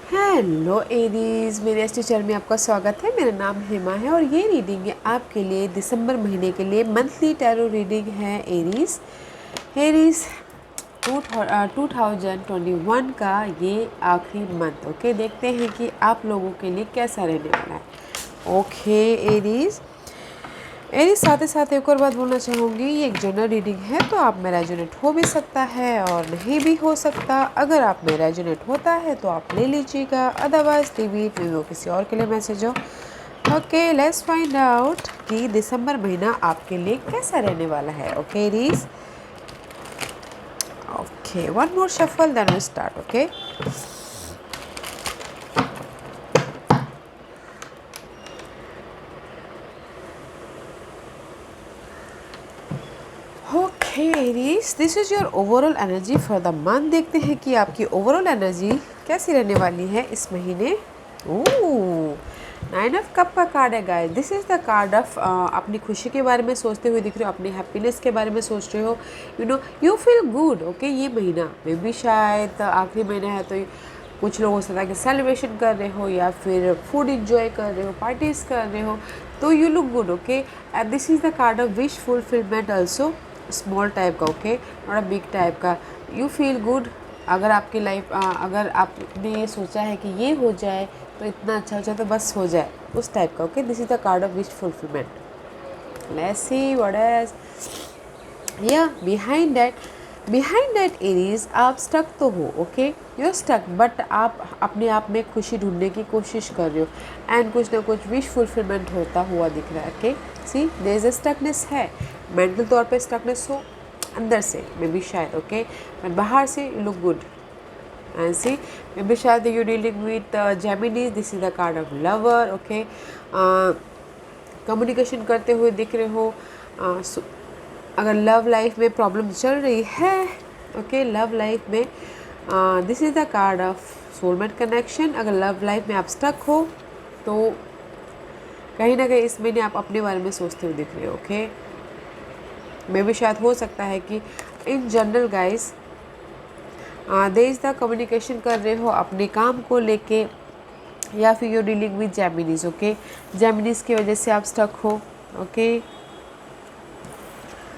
Hello Aries, मेरे इस teacher में आपका स्वागत है। मेरा नाम हेमा है और ये रीडिंग है आपके लिए दिसंबर महीने के लिए मंथली टैरो रीडिंग है। एरीज एरीज 2021 का ये आखिरी मंथ। ओके, देखते हैं कि आप लोगों के लिए कैसा रहने वाला है। ओके एरीज साथ ही साथ एक और बात बोलना चाहूँगी, ये एक जनरल रीडिंग है तो आप में रेजोनेट हो भी सकता है और नहीं भी हो सकता। अगर आप में रेजोनेट होता है तो आप ले लीजिएगा, अदरवाइज डिलीट में वो किसी और के लिए मैसेज हो। ओके, लेट्स फाइंड आउट कि दिसंबर महीना आपके लिए कैसा रहने वाला है। Okay Aries, okay one more shuffle then we start. Okay, okay Aries, this is your overall energy for the month. देखते हैं कि आपकी ओवरऑल एनर्जी कैसी रहने वाली है इस महीने। ओह, 9 ऑफ कप का कार्ड है guys. This is the card of अपनी खुशी के बारे में सोचते हुए दिख रहे हो, अपनी हैप्पीनेस के बारे में सोच रहे हो। You feel good. ओके, ये महीना में भी शायद आखिरी महीना है तो कुछ लोग हो सकता है कि सेलिब्रेशन कर रहे हो या फिर फूड इंजॉय कर रहे हो, पार्टीज कर रहे हो, तो you look good. Okay, and this is the card of wish fulfilment also, small type का। Okay, not a big type का। You feel good. अगर आपकी लाइफ अगर आपने ये सोचा है कि ये हो जाए तो इतना अच्छा हो जाए तो बस हो जाए, उस टाइप का। Okay, this is the card of wish fulfilment. Let's see what is या बिहाइंड दैट एरीज। आप स्टक तो हो। ओके, यू स्टक, बट आप अपने आप में खुशी ढूंढने की कोशिश कर रहे हो एंड कुछ ना कुछ विश फुलफिलमेंट होता हुआ दिख रहा है। Okay, see there is a stuckness है, मेंटल तौर पे स्टकनेस हो अंदर से मे बी शायद। ओके, बट बाहर से you look good and see may B शायद you dealing with Geminis. This is the card of lover. Okay, communication करते हुए दिख रहे हो। अगर लव लाइफ में प्रॉब्लम चल रही है, ओके, लव लाइफ में this is the card of soulmate connection. अगर लव लाइफ में आप स्टक हो तो कहीं ना कहीं इस महीने आप अपने बारे में सोचते हुए दिख रहे हो। ओके, मे भी शायद हो सकता है कि इन जनरल गाइस देश द कम्युनिकेशन कर रहे हो अपने काम को लेके, या फिर यू डीलिंग विद जेमिनीज। ओके, जेमिनीज की वजह से आप स्टक हो। ओके,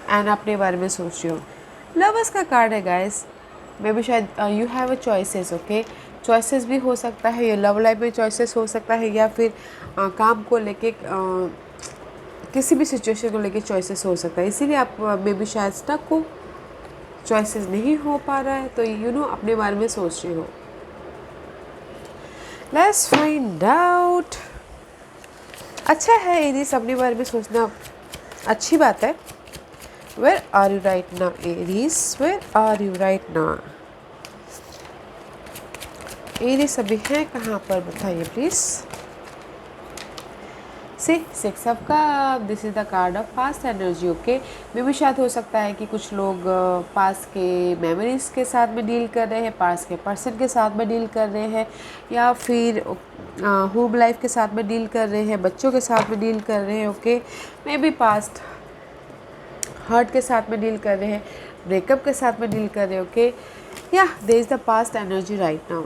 एंड अपने बारे में सोच रहे हो। लवर्स का कार्ड है गाइस, मे बी शायद you have a choices. Okay, choices भी हो सकता है, ये लव लाइफ में चॉइसेस हो सकता है, या फिर काम को लेके किसी भी सिचुएशन को लेके चॉइसेस हो सकता है। इसीलिए आप मे बी शायद स्टक हो, चॉइसेस नहीं हो पा रहा है तो अपने बारे में सोच रहे हो। Let's find out. अच्छा है एरीज, अपने बारे में सोचना अच्छी बात है। Where are you right now, Aries? Where are you right now? Aries अभी हैं कहाँ पर, बताइए please. Six of cup, this is the card of past energy. Okay, may भी शायद हो सकता है कि कुछ लोग पास के मेमोरीज के साथ में डील कर रहे हैं, पास के पर्सन के साथ में डील कर रहे हैं, या फिर होम लाइफ के साथ में डील कर रहे हैं, बच्चों के साथ में डील कर रहे हैं। Okay, maybe past hurt के साथ में डील कर रहे हैं, ब्रेकअप के साथ में डील कर रहे हैं। ओके, या there is the past energy right now.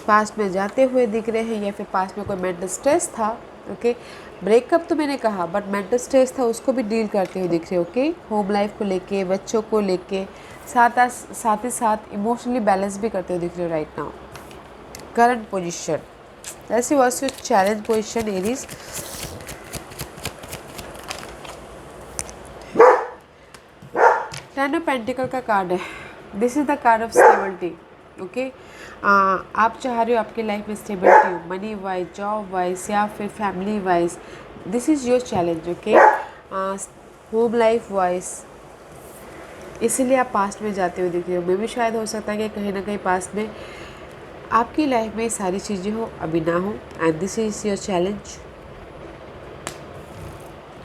Past में जाते हुए दिख रहे हैं, या फिर पास्ट में कोई मेंटल स्ट्रेस था। ओके, ब्रेकअप तो मैंने कहा, बट मेंटल स्ट्रेस था, उसको भी डील करते हुए दिख रहे हो। ओके, होम लाइफ को लेके, बच्चों को लेके, साथ ही साथ इमोशनली बैलेंस भी करते हुए दिख रहे हो राइट नाउ। करंट पोजिशन, ऐसी was your challenge position Aries. Ten of pentacle का कार्ड है, this is the card of stability. Okay, आप चाह रहे हो आपकी लाइफ में स्टेबिलिटी हो, मनी वाइज, जॉब वाइज, या फिर family wise. This is your challenge. Okay, home life wise, इसीलिए आप पास्ट में जाते हुए दिख रहे हो। मे भी शायद हो सकता है कि कहीं ना कहीं पास्ट में आपकी लाइफ में सारी चीज़ें हो, अभी ना हो, and this is your challenge.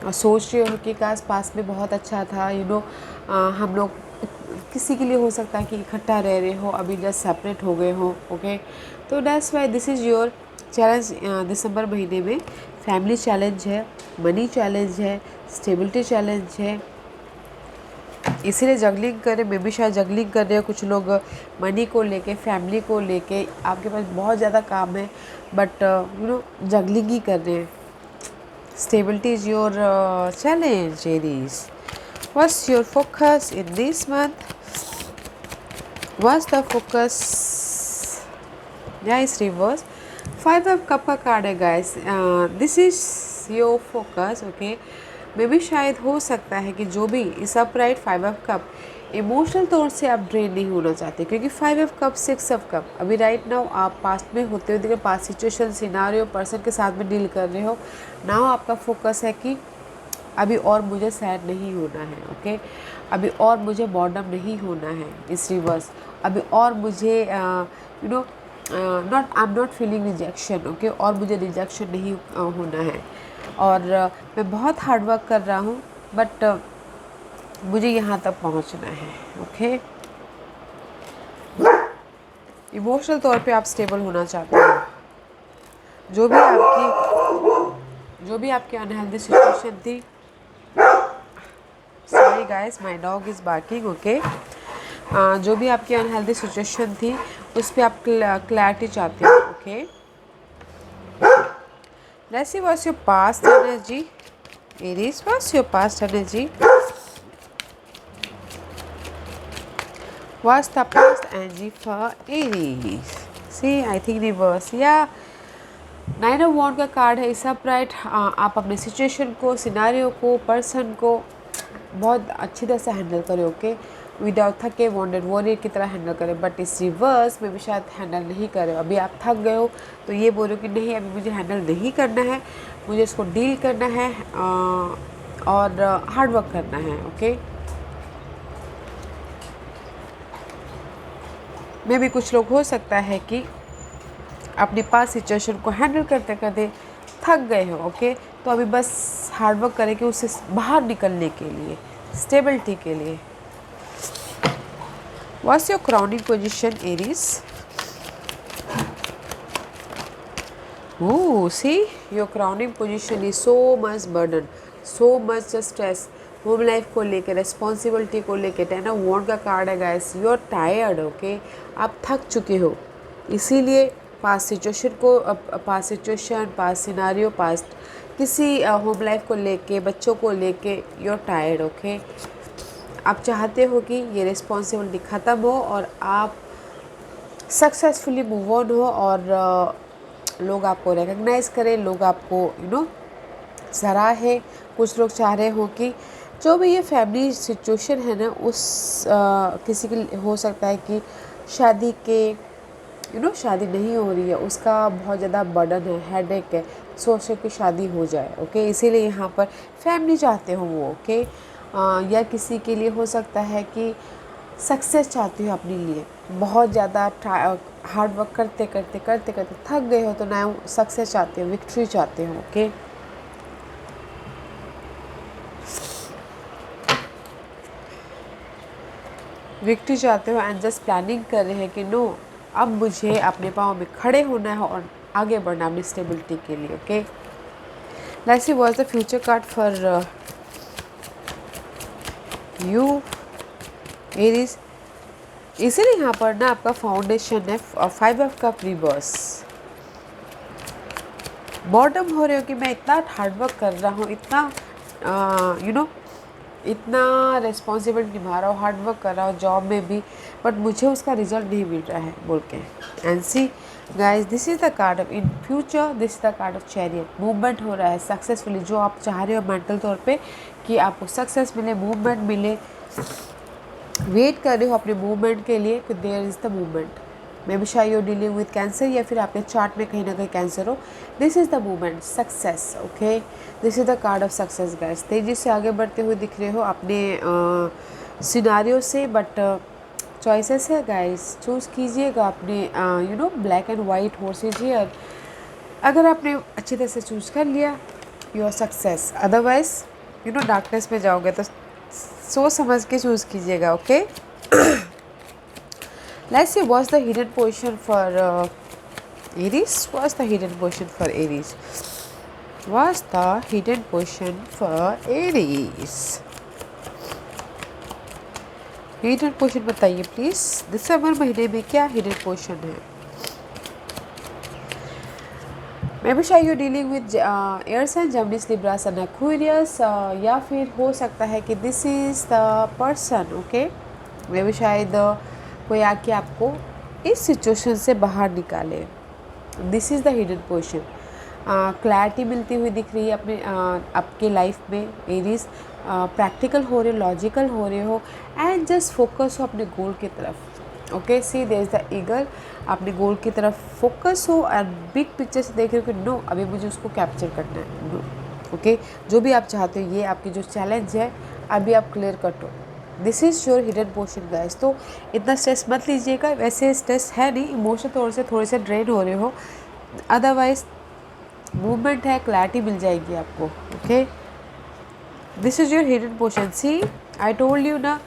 और सोच रहे हो कि काश पास में बहुत अच्छा था, हम लोग किसी के लिए हो सकता है कि इकट्ठा रह रहे हो, अभी जस्ट सेपरेट हो गए हो। ओके, तो that's why this is your challenge दिसंबर महीने में। फैमिली चैलेंज है, मनी चैलेंज है, स्टेबिलिटी चैलेंज है, इसीलिए जगलिंग करें, मे भी शायद जगलिंग कर रहे हो कुछ लोग, मनी को लेके, फैमिली को लेके, आपके पास बहुत ज़्यादा काम है बट जगलिंग ही कर रहे हैं। Stability is your challenge Aries. What's your focus in this month? What's the focus? Nice reverse. 5 of cup का कार्ड है guys. This is your focus, okay. May भी शायद हो सकता है कि जो भी इस अपराइट 5 ऑफ कप, इमोशनल तौर से आप ड्रेन नहीं होना चाहते, क्योंकि 5 ऑफ कप, 6 ऑफ कप, अभी राइट नाउ आप पास्ट में होते हुए देखिए, पास्ट सिचुएशन, सिनारियो, पर्सन के साथ में डील कर रहे हो। नाउ आपका फोकस है कि अभी और मुझे सैड नहीं होना है, ओके। अभी और मुझे बॉर्डम नहीं होना है इस रिवर्स। अभी और मुझे I am not feeling rejection, okay. और मुझे रिजेक्शन नहीं होना है। और मैं बहुत हार्ड वर्क कर रहा हूँ बट मुझे यहाँ तक पहुँचना है, ओके। इमोशनल तौर पे आप स्टेबल होना चाहते हो। जो भी आपकी अनहेल्दी सिचुएशन थी, sorry guys my dog is barking, okay. जो भी आपकी अनहेल्दी सिचुएशन थी उस पर आप क्लैरिटी चाहते हो, okay. Let's see what's your past energy Aries. What's your past energy? What's the past energy for Aries? See, I think reverse. Yeah, 9 of Wands का कार्ड है। इस अपराइट आप अपने सिचुएशन को, सिनारियो को, पर्सन को बहुत अच्छी तरह से हैंडल करें, ओके। विदाउट थके, वॉन्डेड वॉरियर की तरह हैंडल करें। बट इस रिवर्स में भी शायद हैंडल नहीं करें। अभी आप थक गए हो तो ये बोलो कि नहीं, अभी मुझे हैंडल नहीं करना है, मुझे इसको डील करना है और हार्ड वर्क करना है, ओके। में भी कुछ लोग हो सकता है कि अपने पास सिचुएशन को हैंडल करते करते थक गए हो, ओके। तो अभी बस हार्ड वर्क करें कि उससे बाहर निकलने के लिए, स्टेबिलिटी के लिए। What's your crowning position Aries? Oh, see your crowning position is so much burden, so much stress, home life को लेके, रिस्पॉन्सिबिलिटी को लेके। 10 ऑफ वॉन्ड का कार्ड है guys. You are tired, okay. आप थक चुके हो, इसीलिए पास्ट सिचुएशन को, past situation, past scenario, past किसी होम लाइफ को लेके, बच्चों को लेके यू आर टायर्ड, ओके। आप चाहते हो कि ये रिस्पॉन्सिबिलिटी ख़त्म हो और आप सक्सेसफुली मूव ऑन हो और लोग आपको रिकग्नाइज़ करें, लोग आपको सराहे। कुछ लोग चाह रहे हो कि जो भी ये फैमिली सिचुएशन है ना, उस किसी के हो सकता है कि शादी के शादी नहीं हो रही है, उसका बहुत ज़्यादा बर्डन है, हेडेक है, सोच कि शादी हो जाए, ओके। इसीलिए यहाँ पर फैमिली चाहते हो वो, ओके। या किसी के लिए हो सकता है कि सक्सेस चाहते हो अपने लिए, बहुत ज़्यादा हार्ड वर्क करते करते थक गए हो, तो ना सक्सेस चाहते हो, विक्ट्री चाहते हो, ओके। विक्ट्री चाहते हो एंड जस्ट प्लानिंग कर रहे हैं कि नो, अब मुझे अपने पाँव में खड़े होना है और आगे बढ़ना अपनी स्टेबिलिटी के लिए, okay. Let's see what's the future card for you Aries. इसीलिए यहाँ पर ना आपका फाउंडेशन है 5 ऑफ कप रिवर्स। बॉटम हो रहे हो कि मैं इतना हार्ड वर्क कर रहा हूँ, इतना इतना रिस्पॉन्सिबिलिटी निभा रहा हूँ, हार्ड वर्क कर रहा हूँ जॉब में भी, बट मुझे उसका रिजल्ट नहीं मिल रहा है बोल के। And see guys, this is the card of in future, this is the card of chariot. Movement हो रहा है सक्सेसफुली, जो आप चाह रहे हो मेंटल तौर पे कि आपको सक्सेस मिले, मूवमेंट मिले, वेट कर रहे हो अपने मूवमेंट के लिए, कि there is the movement. May be शायद यू डीलिंग विद कैंसर, या फिर आपके चार्ट में कहीं ना कहीं कैंसर हो। This is the movement, success, okay. This is the card of success guys. तेज़ी से आगे बढ़ते हुए दिख रहे हो अपने सिनारियो से, बट चॉइसेस है गाइस, चूज़ कीजिएगा अपने black and white horses here. अगर आपने अच्छी तरह से चूज़ कर लिया, you are success. Otherwise darkness में जाओगे, तो सोच समझ के चूज़ कीजिएगा, okay. Let's see what's the hidden position for Aries. What's the hidden position for Aries? What's the hidden position for Aries? Hidden portion बताइए प्लीज़, दिसंबर महीने में क्या हिडन पोर्शन है? मे बी शायद you dealing with air sign Gemini Libra sun Aquarius, या फिर हो सकता है कि this is the person, okay. May be शायद कोई आके आपको इस सिचुएशन से बाहर निकाले। This is the hidden portion. Clarity मिलती हुई दिख रही है अपने आपके लाइफ में। एरीज प्रैक्टिकल हो रहे, लॉजिकल हो रहे हो, एंड जस्ट फोकस हो अपने गोल की तरफ। Okay, see there is the eagle. अपने गोल की तरफ फोकस हो और बिग पिक्चर से देख रहे हो कि नो, अभी मुझे उसको कैप्चर करना है। नो, ओके, जो भी आप चाहते हो, ये आपकी जो चैलेंज है अभी आप क्लियर कट हो। This is your hidden portion guys. तो इतना स्ट्रेस मत लीजिएगा, वैसे स्ट्रेस है नहीं, इमोशन तौर से थोड़े से ड्रेन हो रहे हो, अदरवाइज मूवमेंट है, क्लैरिटी मिल जाएगी आपको। Okay, this is your hidden portion. See I told you ना,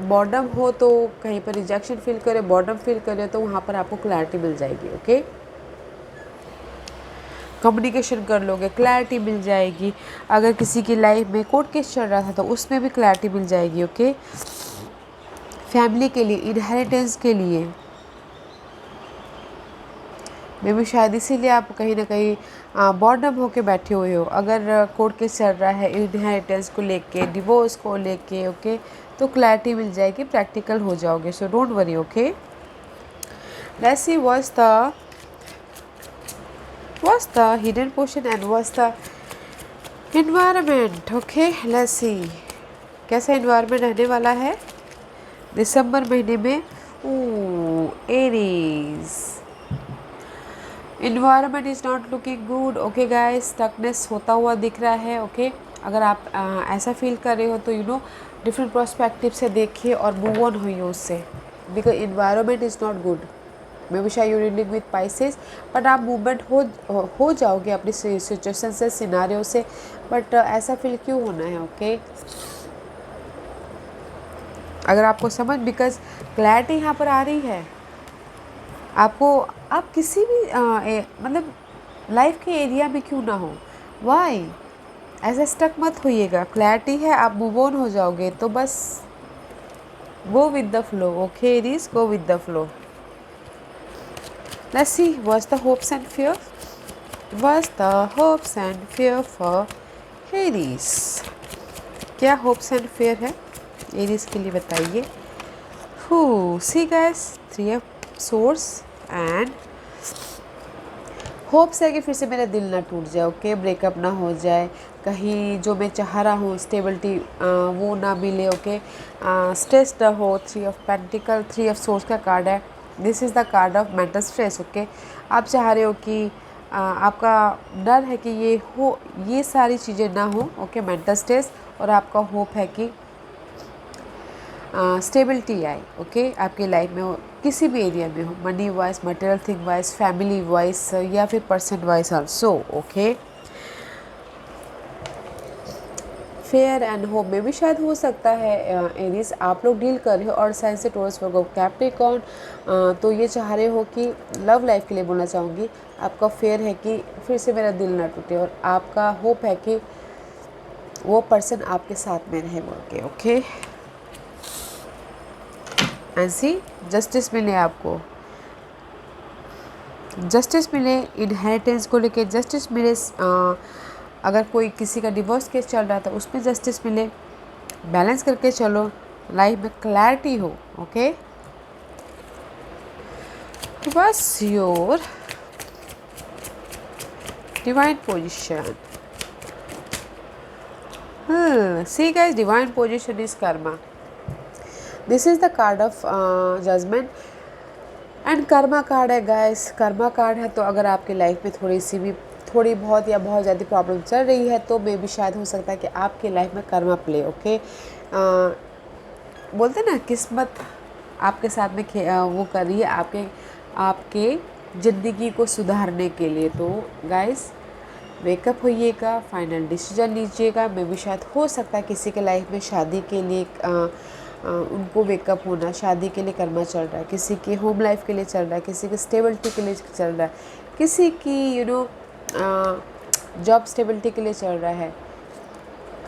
बॉर्डम हो तो कहीं पर रिजेक्शन फील करे, बॉर्डम फील करे तो वहाँ पर आपको क्लैरिटी मिल जाएगी। ओके, कम्युनिकेशन कर लोगे, क्लैरिटी मिल जाएगी। अगर किसी की लाइफ में कोर्ट केस चल रहा था तो उसमें भी क्लैरिटी मिल जाएगी। ओके, फैमिली के लिए, इनहेरिटेंस के लिए, मे भी शायद इसीलिए आप कहीं ना कहीं बॉर्डम होके बैठे हुए हो। अगर कोर्ट केस चल रहा है इनहेरिटेंस को लेके, डिवोर्स को लेके, ओके, तो क्लैरिटी मिल जाएगी, प्रैक्टिकल हो जाओगे। सो don't worry. Okay, let's see what's the hidden portion and what's the environment. Okay, let's see कैसा एनवायरनमेंट रहने वाला है दिसंबर महीने में। Aries, environment is not looking good. Okay guys, stuckness होता हुआ दिख रहा है। ओके, अगर आप ऐसा फील कर रहे हो तो यू नो डिफरेंट पर्सपेक्टिव से देखिए और मूव ऑन होइए उससे, because environment is not good. May B शायद you dealing with Pisces, but आप मूवमेंट हो जाओगे अपनी सिचुएशन से, सिनारियो से, बट ऐसा फील क्यों होना है? ओके, अगर आपको समझ, बिकॉज क्लैरिटी यहाँ पर आ रही है आपको, आप किसी भी मतलब लाइफ के एरिया में क्यों ना हो, वाई ऐसा स्टक मत होइएगा। क्लैरिटी है, आप मूव ऑन हो जाओगे, तो बस go with the flow. Okay Aries, go with the flow. Let's see what's the hopes and fear, what's the hopes and fear for Aries. क्या होप्स एंड फियर है Aries के लिए बताइए। See guys, 3 of source and hopes है कि फिर से मेरा दिल ना टूट जाए। ओके, ब्रेकअप ना हो जाए, कहीं जो मैं चाह रहा हूँ स्टेबिलिटी वो ना मिले। ओके, स्ट्रेस ना हो। 3 ऑफ पेंटिकल, 3 ऑफ सोर्स का कार्ड है। This is the card of mental stress. Okay, आप चाह रहे हो कि आपका डर है कि ये सारी चीज़ें ना हो। ओके, मेंटल स्ट्रेस, और आपका होप है कि स्टेबिलिटी आए। ओके, आपकी लाइफ में हो, किसी भी एरिया में हो, money wise, material thing wise, family wise, या फिर person wise also. Okay, fair and hope में भी शायद हो सकता है एरीज आप लोग डील कर रहे हो, और साइन से टोरस, वर्गो, कैप्रिकॉर्न, तो ये चाह रहे हो कि लव लाइफ के लिए बोलना चाहूँगी, आपका फेयर है कि फिर से मेरा दिल ना टूटे, और आपका होप है कि वो पर्सन आपके साथ में रहे बोल के। ओके, ऐसी जस्टिस मिले आपको, जस्टिस मिले इनहेरिटेंस को लेके, जस्टिस मिले अगर कोई किसी का डिवोर्स केस चल रहा था उसमें जस्टिस मिले। बैलेंस करके चलो, लाइफ में क्लैरिटी हो। ओके, बस your divine position. See guys, divine position is karma. This is the card of judgement and karma card है गाइस। कर्मा कार्ड है, तो अगर आपकी लाइफ में थोड़ी बहुत या बहुत ज़्यादा प्रॉब्लम चल रही है तो मे भी शायद हो सकता है कि आपकी लाइफ में कर्मा प्ले। ओके, बोलते ना किस्मत आपके साथ में वो कर रही है आपके ज़िंदगी को सुधारने के लिए। तो गाइस, वेकअप होइएगा, फाइनल डिसीजन लीजिएगा। मे भी शायद हो सकता है किसी के लाइफ में शादी के लिए उनको वेकअप होना, शादी के लिए कर्मा चल रहा है, किसी की होम लाइफ के लिए चल रहा है, किसी की स्टेबिलिटी के लिए चल रहा है, किसी की जॉब स्टेबिलिटी के लिए चल रहा है।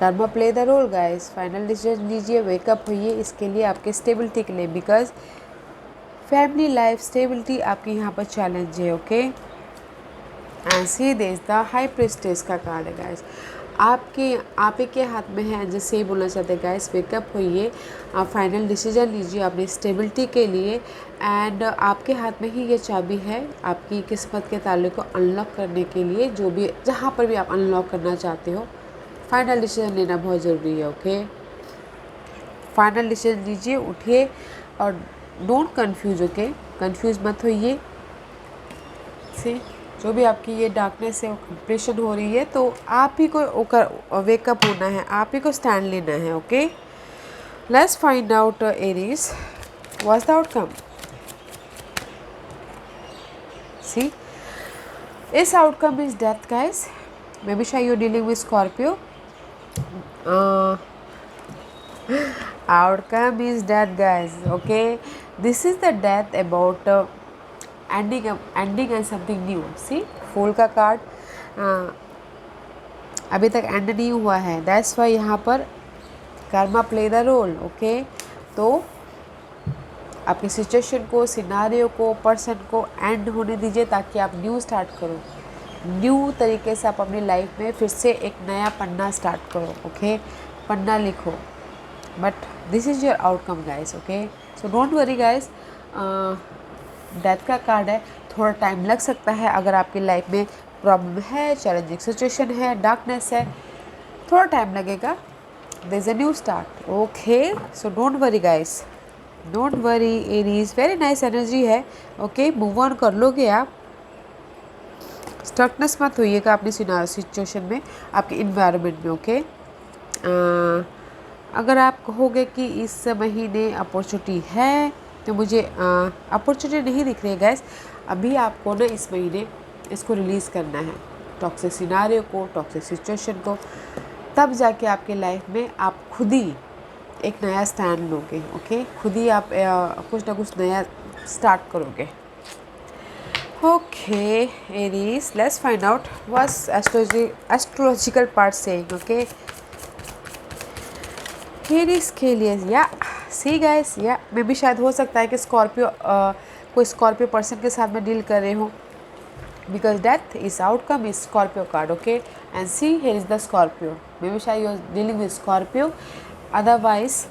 Karma play the role guys, final decision लीजिए, वेकअप होइए इसके लिए, आपके स्टेबिलिटी के लिए, बिकॉज फैमिली लाइफ स्टेबिलिटी आपकी यहाँ पर चैलेंज है। Okay, and see this the high priestess का कार्ड है गाइस, आप ही के हाथ में है, जैसे ही बोलना चाहते हैं गाइस, वेकअप होइए, आप फाइनल डिसीजन लीजिए अपनी स्टेबिलिटी के लिए, एंड आपके हाथ में ही ये चाबी है आपकी किस्मत के ताले को अनलॉक करने के लिए, जो भी जहाँ पर भी आप अनलॉक करना चाहते हो, फाइनल डिसीजन लेना बहुत ज़रूरी है। ओके, फाइनल डिसीजन लीजिए, उठिए और डोंट कंफ्यूज। ओके, कंफ्यूज मत होइए से जो भी आपकी ये डार्कनेस है वो कंप्रेशन हो रही है, तो आप ही को वेकअप होना है, आप ही को स्टैंड लेना है। Okay, let's find out Aries, what's the outcome. See, इस outcome is death guys, may B शायद you dealing with Scorpio, outcome is death guys. Okay, this is the death about ending and something new. See, फूल का card अभी तक and नहीं हुआ है, that's why यहाँ पर karma play the role. Okay, तो आपकी सिचुएशन को, सिनारियो को, पर्सन को एंड होने दीजिए ताकि आप न्यू स्टार्ट करो, न्यू तरीके से आप अपनी लाइफ में फिर से एक नया पन्ना स्टार्ट करो। ओके, पन्ना लिखो, but this is your outcome guys. Okay, so don't worry guys, death का कार्ड है, थोड़ा टाइम लग सकता है, अगर आपकी लाइफ में प्रॉब्लम है, चैलेंजिंग सिचुएशन है, डार्कनेस है, थोड़ा टाइम लगेगा, there is a new start. Okay, so don't worry guys, don't worry Aries, very nice energy है। ओके, मूव ऑन कर लोगे आप, स्टकनेस मत होइएगा अपनी सिचुएशन में, आपके इन्वायरमेंट में। ओके, अगर आप कहोगे कि इस महीने अपॉर्चुनिटी है, तो मुझे अपॉर्चुनिटी नहीं दिख रही है गैस, अभी आपको ना इस महीने इसको रिलीज़ करना है, टॉक्सिक सिनारियो को, टॉक्सिक सिचुएशन को, तब जाके आपके लाइफ में आप खुद ही एक नया स्टैंड लोगे। ओके, खुद ही आप कुछ ना कुछ नया स्टार्ट करोगे। Okay Aries, let's find out what's astrological part saying. Okay, Aries के लिए या सी गाइस, या मे भी शायद हो सकता है कि स्कॉर्पियो कोई स्कॉर्पियो पर्सन के साथ में डील कर रहे हो, because death is outcome is Scorpio card. Okay, and see here is the Scorpio, may be शायद you are dealing with Scorpio, otherwise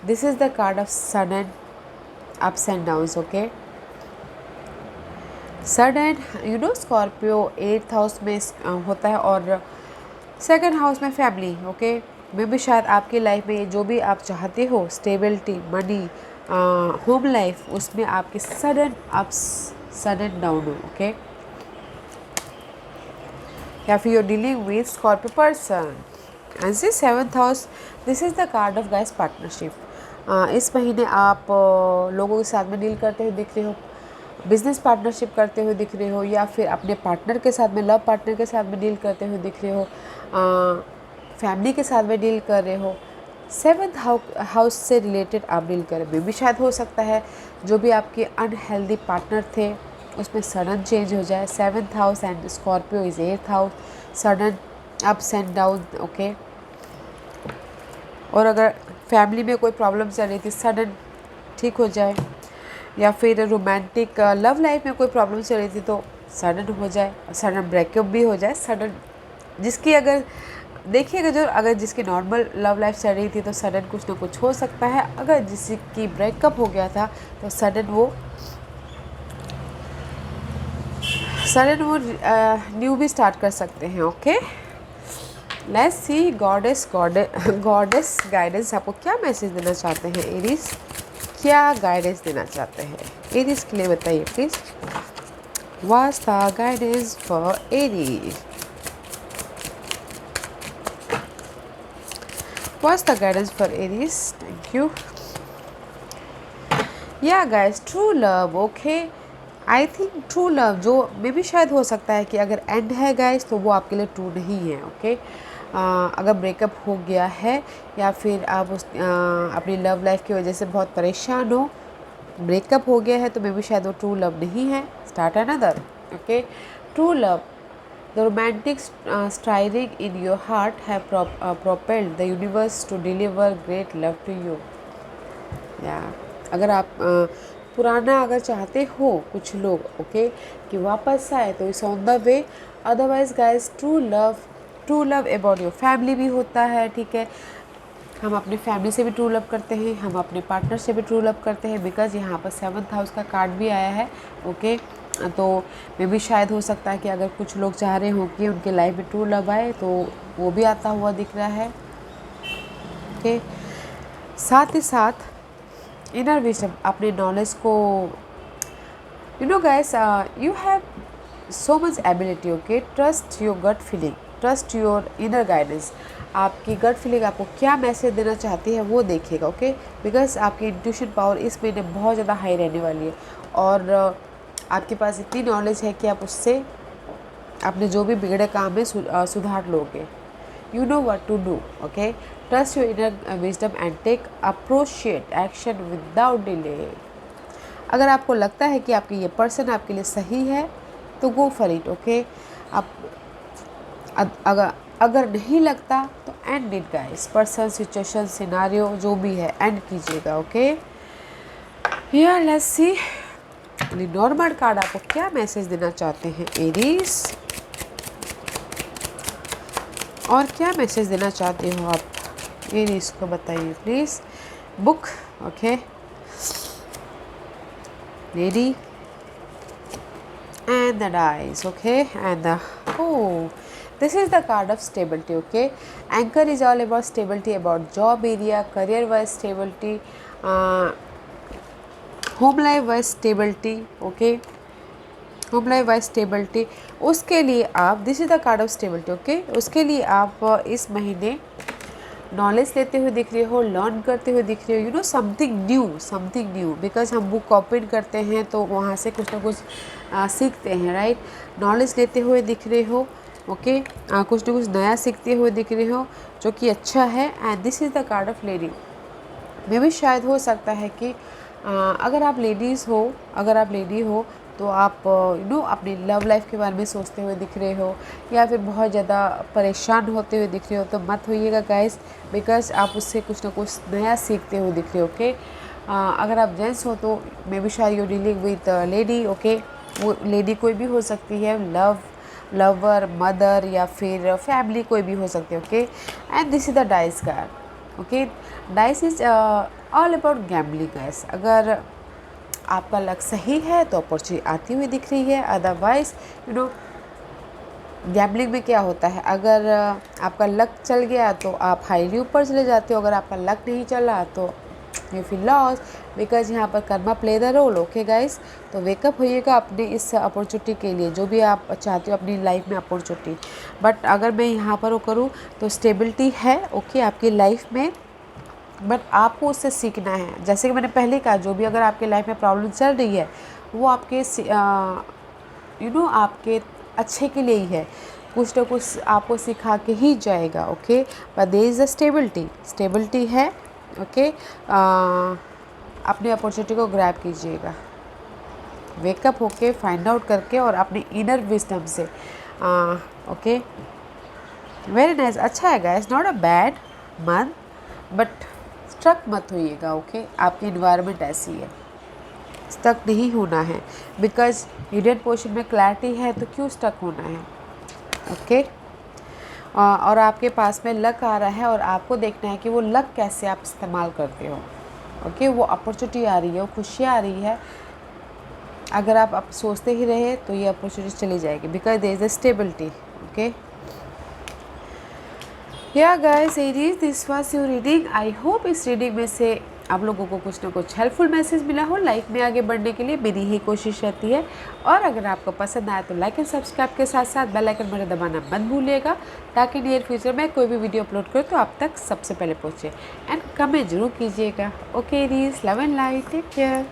this is the card of sudden ups and downs. Okay, sudden you know Scorpio 8th house में होता है और 2nd house में family. Okay, may भी शायद आपकी life में जो भी आप चाहते हो, स्टेबिलिटी, मनी, होम लाइफ, उसमें आपके सडन अप्स सडन डाउन हो। ओके, या फिर you dealing with Scorpio person and see 7th house, this is the card of guys partnership. इस महीने आप लोगों के साथ में डील करते हुए दिख रहे हो, बिजनेस पार्टनरशिप करते हुए दिख रहे हो, या फिर अपने पार्टनर के साथ में, लव पार्टनर के साथ में डील करते हुए दिख रहे हो, फैमिली के साथ में डील कर रहे हो, 7th हाउस से रिलेटेड आप डील कर रहे हो। भी शायद हो सकता है जो भी आपके अनहेल्दी पार्टनर थे उसमें सडन चेंज हो जाए। 7th house and Scorpio is 8th house, sudden ups and down. Okay, और अगर फैमिली में कोई प्रॉब्लम चल रही थी, सडन ठीक हो जाए, या फिर रोमांटिक लव लाइफ में कोई प्रॉब्लम चल रही थी तो सडन हो जाए, सडन ब्रेकअप भी हो जाए, सडन जिसकी अगर देखिएगा जो अगर जिसकी नॉर्मल लव लाइफ चल रही थी तो सडन कुछ ना कुछ हो सकता है, अगर जिसकी ब्रेकअप हो गया था तो सडन वो न्यू भी स्टार्ट कर सकते हैं। Okay, let's see goddess guidance आपको क्या मैसेज देना चाहते हैं एरीज, क्या गाइडेंस देना चाहते हैं एरीज के लिए बताइए please. What's the guidance for Aries, what's the guidance for Aries, thank you. या guys, true love. Okay, I think true love जो मे भी शायद हो सकता है कि अगर एंड है गाइस तो वो आपके लिए ट्रू नहीं है। ओके, अगर ब्रेकअप हो गया है या फिर आप अपनी लव लाइफ की वजह से बहुत परेशान हो, ब्रेकअप हो गया है, तो मे भी शायद वो ट्रू लव नहीं है, start another. Okay, true love the romantic stirring in your heart have propelled the universe to deliver great love to you. या अगर आप पुराना अगर चाहते हो कुछ लोग ओके कि वापस आए तो it's on the way. Otherwise guys true love about your family भी होता है, ठीक है। हम अपने फैमिली से भी ट्रू लव करते हैं, हम अपने पार्टनर से भी ट्रू लव करते हैं, बिकॉज यहाँ पर 7th हाउस का कार्ड भी आया है ओके। तो मे भी शायद हो सकता है कि अगर कुछ लोग चाह रहे हो कि उनके लाइफ में ट्रू लव आए तो वो भी आता हुआ दिख रहा है ओके। साथ ही साथ इनर विजडम, अपने नॉलेज को you know guys you have so much ability okay. Trust your gut feeling, trust your inner guidance. आपकी गट फीलिंग आपको क्या मैसेज देना चाहती है वो देखिएगा ओके। बिकॉज आपकी इंट्यूशन पावर इस महीने बहुत ज़्यादा हाई रहने वाली है और आपके पास इतनी नॉलेज है कि आप उससे अपने जो भी बिगड़े काम है सुधार लोगे। You know what to do okay. Trust your inner wisdom and take appropriate action without delay. अगर आपको लगता है कि आपकी ये पर्सन आपके लिए सही है तो गो फॉर इट ओके। आप अगर नहीं लगता तो and it guys. Person, situation, scenario जो भी है एंड कीजिएगा okay. Here let's see normal card आपको क्या मैसेज देना चाहते हैं एरीज, और क्या मैसेज देना चाहते हो आप एरीज को बताइए please. Book okay, lady and the dice okay, and this is the card of stability okay. Anchor is all about stability, about job area, career wise stability, home life wise stability okay, home life wise stability। उसके लिए आप this is the card of stability okay, उसके लिए आप इस महीने knowledge लेते हुए दिख रहे हो, लर्न करते हुए दिख रहे हो, you know something new. Because हम बुक कॉपी करते हैं तो वहाँ से कुछ ना कुछ सीखते हैं राइट। नॉलेज लेते हुए दिख रहे हो ओके, कुछ ना कुछ नया सीखते हुए दिख रहे हो जो कि अच्छा है। And this is the card of lady. मे भी शायद हो सकता है कि अगर आप लेडी हो तो आप यू नो अपनी लव लाइफ के बारे में सोचते हुए दिख रहे हो या फिर बहुत ज़्यादा परेशान होते हुए दिख रहे हो तो मत होइएगा गाइस। बिकॉज आप उससे कुछ ना कुछ नया सीखते हुए दिख रहे हो ओके। अगर आप जेंट्स हो तो मे बी शायद you dealing with lady okay. वो लेडी कोई भी हो सकती है, लवर, मदर या फिर फैमिली कोई भी हो सकती है okay. And this is the dice card okay. Dice is all about gambling guys. अगर आपका लक सही है तो अपॉर्चुनिटी आती हुई दिख रही है, अदरवाइज यू नो गैम्बलिंग में क्या होता है, अगर आपका लक चल गया तो आप हाईली ऊपर चले जाते हो, अगर आपका लक नहीं चला तो यू फील लॉस। बिकॉज यहाँ पर karma play the role okay guys. तो वेकअप होइएगा अपने इस अपॉर्चुनिटी के लिए जो भी आप चाहते हो अपनी लाइफ में अपॉर्चुनिटी। बट अगर मैं यहाँ पर वो करूँ तो स्टेबिलिटी है ओके आपकी लाइफ में, बट आपको उससे सीखना है। जैसे कि मैंने पहले कहा, जो भी अगर आपके लाइफ में प्रॉब्लम चल रही है वो आपके यू नो आपके अच्छे के लिए ही है, कुछ ना कुछ आपको सिखा के ही जाएगा okay. But there is a stability है ओके। अपने अपॉर्चुनिटी को ग्रैब कीजिएगा, वेकअप होके फाइंड आउट करके और अपने इनर विजडम से ओके। वेरी नाइस, अच्छा है guys, not a bad month but struck मत होइएगा ओके। आपकी इन्वायरमेंट ऐसी है, स्टक नहीं होना है। बिकॉज हिडन पोर्शन में क्लैरिटी है तो क्यों स्टक होना है ओके। और आपके पास में लक आ रहा है और आपको देखना है कि वो लक कैसे आप इस्तेमाल करते हो ओके। वो अपॉर्चुनिटी आ रही है, वो खुशियाँ आ रही है। अगर आप सोचते ही रहे तो ये अपॉर्चुनिटी चली जाएगी because there is a stability okay. या guys Aries, this was your reading. I hope इस रीडिंग में से आप लोगों को कुछ ना कुछ हेल्पफुल मैसेज मिला हो लाइफ में आगे बढ़ने के लिए। मेरी ही कोशिश रहती है। और अगर आपको पसंद आया तो लाइक एंड सब्सक्राइब के साथ साथ बेल आइकन बटन दबाना मत भूलिएगा ताकि नियर फ्यूचर में कोई भी वीडियो अपलोड करूँ तो आप तक सबसे पहले पहुँचे। एंड कमेंट जरूर कीजिएगा okay Aries, love and light, take care.